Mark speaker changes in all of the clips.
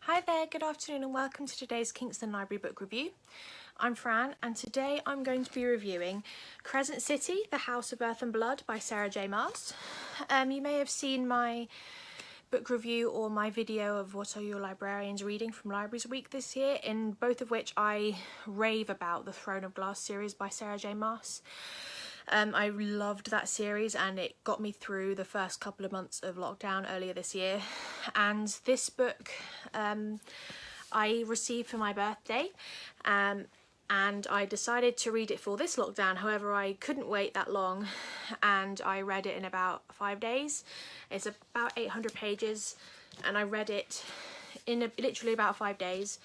Speaker 1: Hi there, good afternoon and welcome to today's Kingston Library Book Review. I'm Fran and today I'm going to be reviewing Crescent City, The House of Earth and Blood by Sarah J. Maas. You may have seen my book review or my video of What Are Your Librarians Reading from Libraries Week this year, in both of which I rave about the Throne of Glass series by Sarah J. Maas. I loved that series and it got me through the first couple of months of lockdown earlier this year. And this book I received for my birthday and I decided to read it for this lockdown. However, I couldn't wait that long and I read it in about 5 days. It's about 800 pages and I read it in literally about 5 days.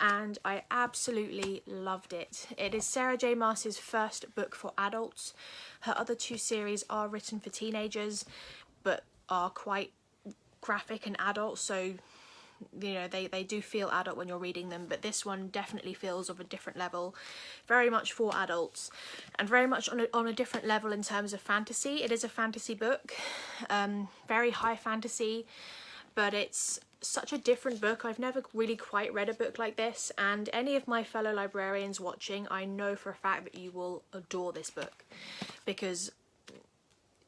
Speaker 1: And I absolutely loved it. It is Sarah J. Maas's first book for adults. Her other two series are written for teenagers, but are quite graphic and adult, so you know they do feel adult when you're reading them, but this one definitely feels of a different level, very much for adults, and very much on a different level in terms of fantasy. It is a fantasy book, very high fantasy, but it's such a different book. I've never really quite read a book like this, and any of my fellow librarians watching, I know for a fact that you will adore this book, because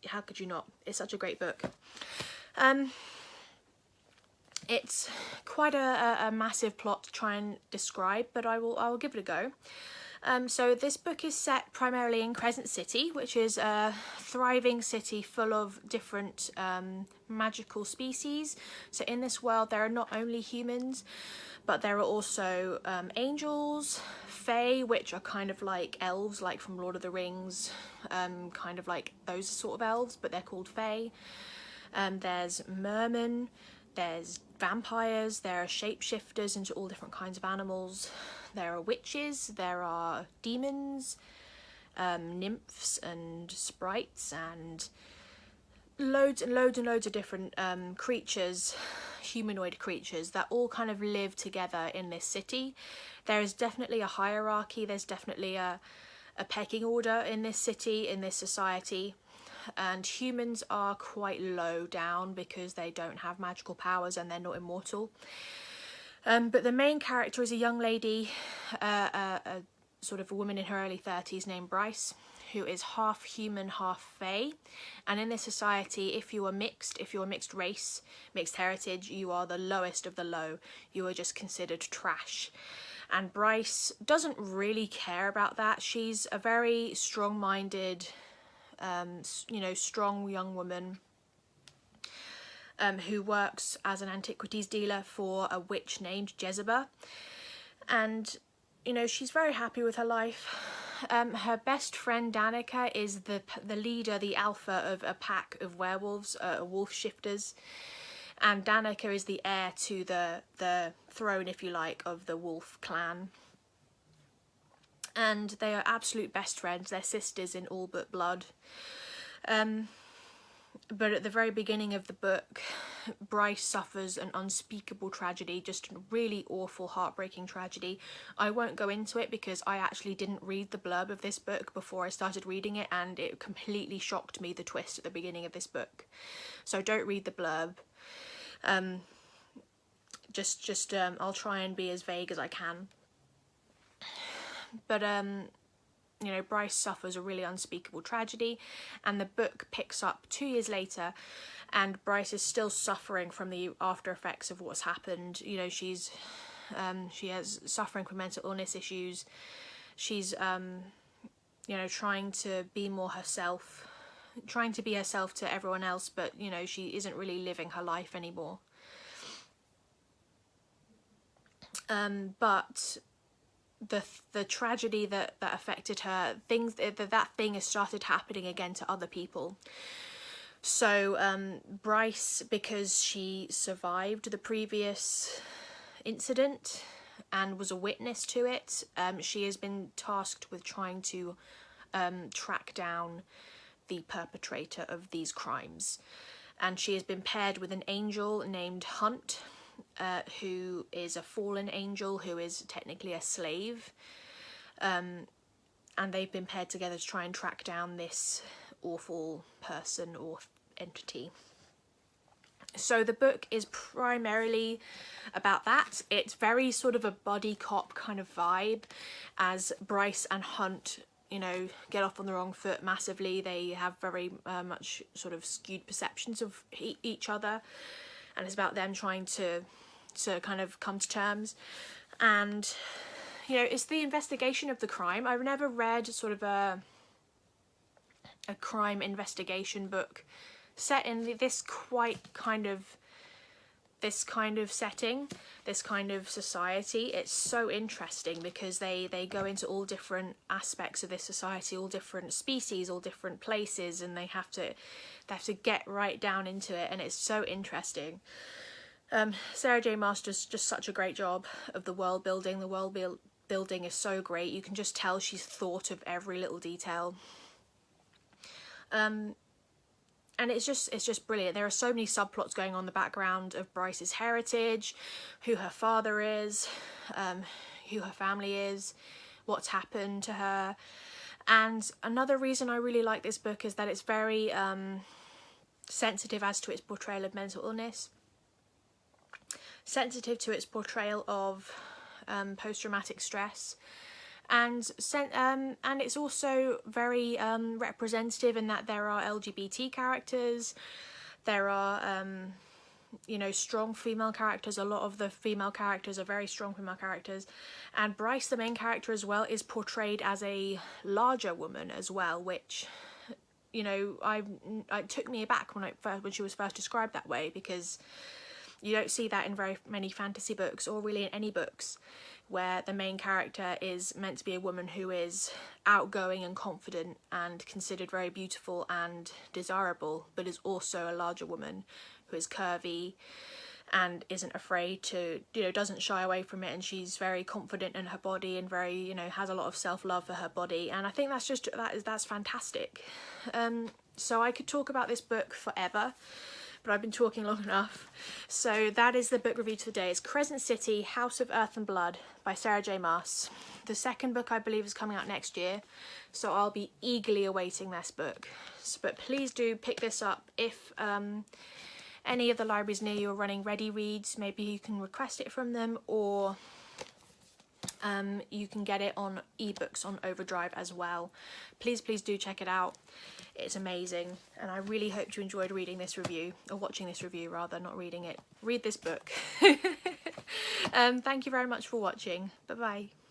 Speaker 1: how could you not? It's such a great book. It's quite a massive plot to try and describe, but I will give it a go. So this book is set primarily in Crescent City, which is a thriving city full of different magical species. So in this world there are not only humans, but there are also angels, fae, which are kind of like elves, like from Lord of the Rings, kind of like those sort of elves, but they're called fae. There's mermen, there's vampires, there are shapeshifters into all different kinds of animals. There are witches, there are demons, nymphs and sprites, and loads and loads and loads of different creatures, humanoid creatures that all kind of live together in this city. There is definitely a hierarchy, there's definitely a pecking order in this city, in this society, and humans are quite low down because they don't have magical powers and they're not immortal. But the main character is a young lady, a sort of a woman in her early 30s named Bryce, who is half human, half fae. And in this society, if you're a mixed race, mixed heritage, you are the lowest of the low. You are just considered trash. And Bryce doesn't really care about that. She's a very strong-minded, strong young woman who works as an antiquities dealer for a witch named Jezebel, and she's very happy with her life. Her best friend Danica is the leader, the alpha of a pack of werewolves, wolf shifters, and Danica is the heir to the throne, if you like, of the wolf clan. And they are absolute best friends. They're sisters in all but blood. But at the very beginning of the book, Bryce suffers an unspeakable tragedy, just a really awful, heartbreaking tragedy. I won't go into it because I actually didn't read the blurb of this book before I started reading it, and it completely shocked me, the twist at the beginning of this book. So don't read the blurb. I'll try and be as vague as I can. But Bryce suffers a really unspeakable tragedy, and the book picks up 2 years later, and Bryce is still suffering from the after effects of what's happened. She has suffering from mental illness issues. She's trying to be more herself, trying to be herself to everyone else, but she isn't really living her life anymore. But the tragedy that affected her, that thing has started happening again to other people. So Bryce, because she survived the previous incident and was a witness to it, she has been tasked with trying to track down the perpetrator of these crimes, and she has been paired with an angel named Hunt, who is a fallen angel who is technically a slave, and they've been paired together to try and track down this awful person or entity. So the book is primarily about that. It's very sort of a buddy cop kind of vibe, as Bryce and Hunt, you know, get off on the wrong foot massively. They have very much sort of skewed perceptions of each other, and it's about them trying to kind of come to terms. And, you know, it's the investigation of the crime. I've never read sort of a crime investigation book set in this kind of setting, this kind of society. It's so interesting because they go into all different aspects of this society, all different species, all different places, and they have to get right down into it, and it's so interesting. Sarah J. Maas does just such a great job of the world building. The world building is so great. You can just tell she's thought of every little detail. And it's just brilliant. There are so many subplots going on in the background of Bryce's heritage, who her father is, who her family is, what's happened to her. And another reason I really like this book is that it's very sensitive as to its portrayal of mental illness, sensitive to its portrayal of post-traumatic stress, and it's also very representative in that there are LGBT characters, there are you know, strong female characters. A lot of the female characters are very strong female characters, and Bryce, the main character as well, is portrayed as a larger woman as well, which, you know, it took me aback when she was first described that way, because you don't see that in very many fantasy books, or really in any books, where the main character is meant to be a woman who is outgoing and confident and considered very beautiful and desirable, but is also a larger woman who is curvy and isn't afraid to, you know, doesn't shy away from it, and she's very confident in her body and very, you know, has a lot of self-love for her body. And I think that's fantastic. So I could talk about this book forever, but I've been talking long enough. So that is the book review today. It's Crescent City, House of Earth and Blood by Sarah J. Maas. The second book, I believe, is coming out next year, so I'll be eagerly awaiting this book. But please do pick this up. If any of the libraries near you are running ready reads, maybe you can request it from them, or you can get it on ebooks on Overdrive as well. Please do check it out. It's amazing, and I really hope you enjoyed reading this review, or watching this review rather, not reading it. Read this book. Thank you very much for watching. Bye bye.